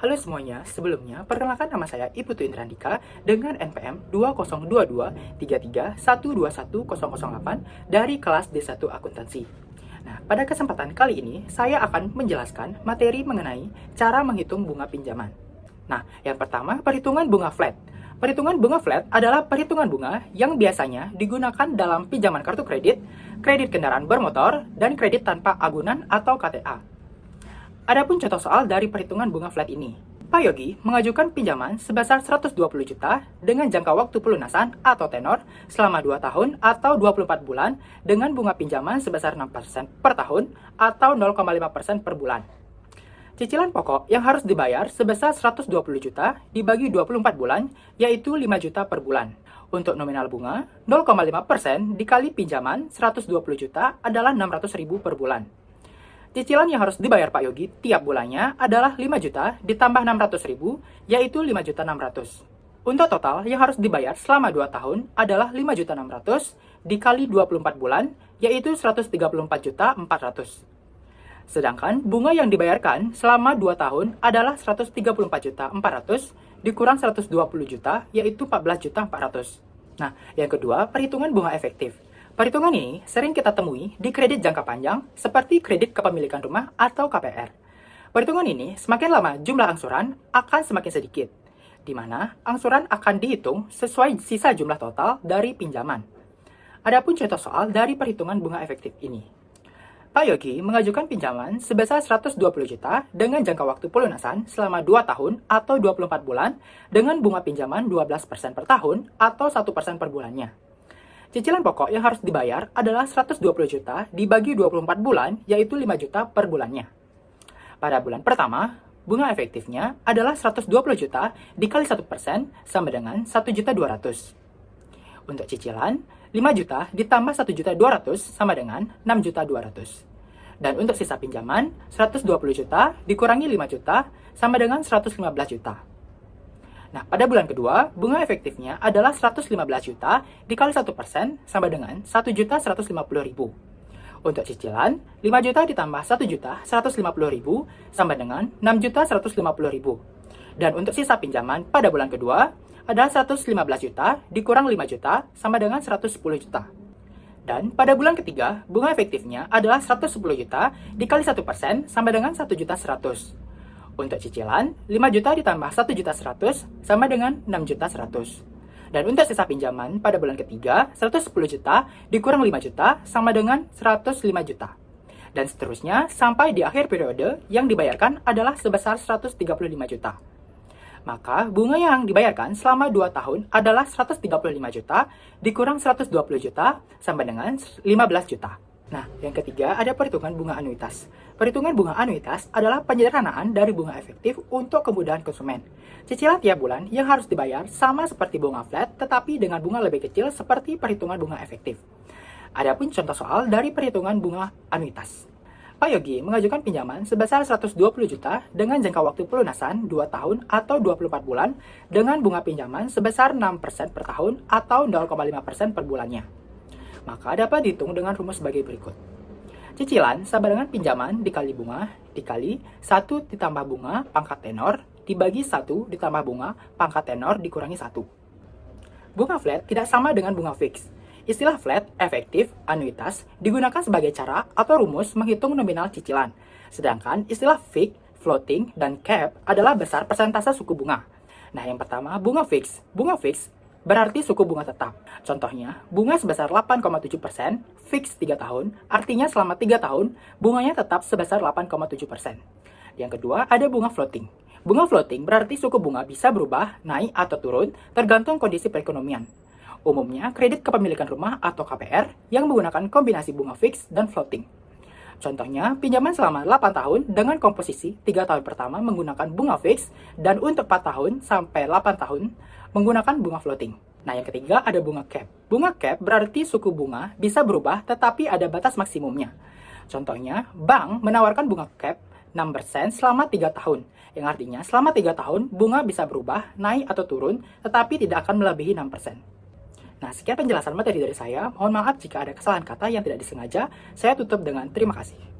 Halo semuanya, sebelumnya perkenalkan nama saya Iputu Indrandika dengan NPM 202233121008 dari kelas D1 Akuntansi. Nah, pada kesempatan kali ini saya akan menjelaskan materi mengenai cara menghitung bunga pinjaman. Nah, yang pertama perhitungan bunga flat. Perhitungan bunga flat adalah perhitungan bunga yang biasanya digunakan dalam pinjaman kartu kredit, kredit kendaraan bermotor, dan kredit tanpa agunan atau KTA. Adapun contoh soal dari perhitungan bunga flat ini. Pak Yogi mengajukan pinjaman sebesar 120 juta dengan jangka waktu pelunasan atau tenor selama 2 tahun atau 24 bulan dengan bunga pinjaman sebesar 6% per tahun atau 0,5% per bulan. Cicilan pokok yang harus dibayar sebesar 120 juta dibagi 24 bulan yaitu 5 juta per bulan. Untuk nominal bunga, 0,5% dikali pinjaman 120 juta adalah 600 ribu per bulan. Cicilan yang harus dibayar Pak Yogi tiap bulannya adalah 5 juta ditambah 600 ribu, yaitu 5 juta 600. Untuk total yang harus dibayar selama 2 tahun adalah 5 juta 600 dikali 24 bulan, yaitu 134 juta 400. Sedangkan bunga yang dibayarkan selama 2 tahun adalah 134 juta 400 dikurang 120 juta, yaitu 14 juta 400. Nah, yang kedua, perhitungan bunga efektif. Perhitungan ini sering kita temui di kredit jangka panjang seperti kredit kepemilikan rumah atau KPR. Perhitungan ini semakin lama jumlah angsuran akan semakin sedikit, di mana angsuran akan dihitung sesuai sisa jumlah total dari pinjaman. Adapun contoh soal dari perhitungan bunga efektif ini. Pak Yogi mengajukan pinjaman sebesar 120 juta dengan jangka waktu pelunasan selama 2 tahun atau 24 bulan dengan bunga pinjaman 12% per tahun atau 1% per bulannya. Cicilan pokok yang harus dibayar adalah 120 juta dibagi 24 bulan, yaitu 5 juta per bulannya. Pada bulan pertama, bunga efektifnya adalah 120 juta dikali 1% sama dengan 1 juta 200. Untuk cicilan, 5 juta ditambah 1 juta 200 sama dengan 6 juta 200. Dan untuk sisa pinjaman, 120 juta dikurangi 5 juta sama dengan 115 juta. Nah, pada bulan kedua, bunga efektifnya adalah 115 juta dikali 1% sama dengan 1 juta 150 ribu. Untuk cicilan, 5 juta ditambah 1 juta 150 ribu sama dengan 6 juta 150 ribu. Dan untuk sisa pinjaman pada bulan kedua adalah 115 juta dikurang 5 juta sama dengan 110 juta. Dan pada bulan ketiga, bunga efektifnya adalah 110 juta dikali 1% sama dengan 1 juta 100. Untuk cicilan, 5 juta ditambah 1 juta 100 sama dengan 6 juta 100. Dan untuk sisa pinjaman pada bulan ketiga, 110 juta dikurang 5 juta sama dengan 105 juta. Dan seterusnya sampai di akhir periode yang dibayarkan adalah sebesar 135 juta. Maka bunga yang dibayarkan selama 2 tahun adalah 135 juta dikurang 120 juta sama dengan 15 juta. Nah, yang ketiga ada perhitungan bunga anuitas. Perhitungan bunga anuitas adalah penyederhanaan dari bunga efektif untuk kemudahan konsumen. Cicilan tiap bulan yang harus dibayar sama seperti bunga flat, tetapi dengan bunga lebih kecil seperti perhitungan bunga efektif. Adapun contoh soal dari perhitungan bunga anuitas. Pak Yogi mengajukan pinjaman sebesar 120 juta dengan jangka waktu pelunasan 2 tahun atau 24 bulan dengan bunga pinjaman sebesar 6% per tahun atau 0,5% per bulannya. Maka dapat dihitung dengan rumus sebagai berikut. Cicilan sama dengan pinjaman dikali bunga dikali 1 ditambah bunga pangkat tenor dibagi 1 ditambah bunga pangkat tenor dikurangi 1. Bunga flat tidak sama dengan bunga fix. Istilah flat, efektif, anuitas digunakan sebagai cara atau rumus menghitung nominal cicilan. Sedangkan istilah fix, floating, dan cap adalah besar persentase suku bunga. Nah, yang pertama, bunga fix. Bunga fix berarti suku bunga tetap. Contohnya, bunga sebesar 8,7%, fix 3 tahun, artinya selama 3 tahun, bunganya tetap sebesar 8,7%. Yang kedua, ada bunga floating. Bunga floating berarti suku bunga bisa berubah, naik atau turun, tergantung kondisi perekonomian. Umumnya, kredit kepemilikan rumah atau KPR yang menggunakan kombinasi bunga fix dan floating. Contohnya, pinjaman selama 8 tahun dengan komposisi 3 tahun pertama menggunakan bunga fix dan untuk 4 tahun sampai 8 tahun menggunakan bunga floating. Nah, yang ketiga ada bunga cap. Bunga cap berarti suku bunga bisa berubah tetapi ada batas maksimumnya. Contohnya, bank menawarkan bunga cap 6% selama 3 tahun, yang artinya selama 3 tahun bunga bisa berubah, naik atau turun, tetapi tidak akan melebihi 6%. Nah, sekian penjelasan materi dari saya. Mohon maaf jika ada kesalahan kata yang tidak disengaja. Saya tutup dengan terima kasih.